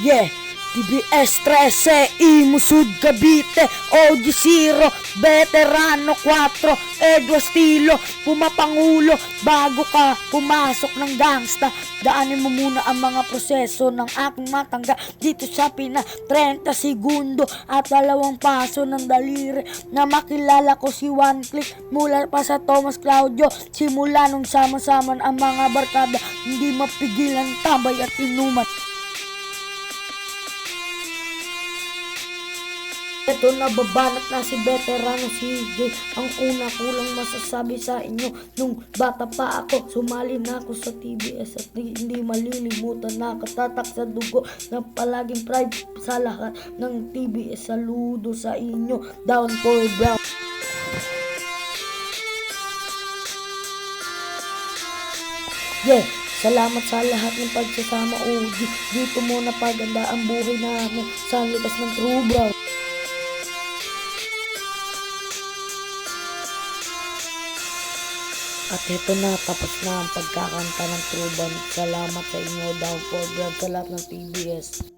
Yeah, TBS 13, Imusud Cavite, OG0, Veterano 4, Edwa Estilo, pumapangulo, bago ka pumasok ng gangsta, daanin mo muna ang mga proseso ng aking matangga dito sa 30 segundo at 2 paso ng daliri na makilala ko si One Click mula pa sa Thomas Claudio. Simula nung sama-sama ang mga barkada, hindi mapigilan tambay at inuman. Ito na, babanat na si Veterano CJ. Ang una ko lang masasabi sa inyo, nung bata pa ako, sumali na ako sa TBS at hindi malilimutan, nakatatak sa dugo na palaging pride sa lahat ng TBS. Saludo sa inyo, down for brown. Yeah, salamat sa lahat ng pagsasama, OG. Dito muna paganda ang buhay namin sa likas ng True Brown. At ito na, tapos na ang pagkakanta ng True Band. Salamat sa inyo, down for brown, sa lahat ng TBS.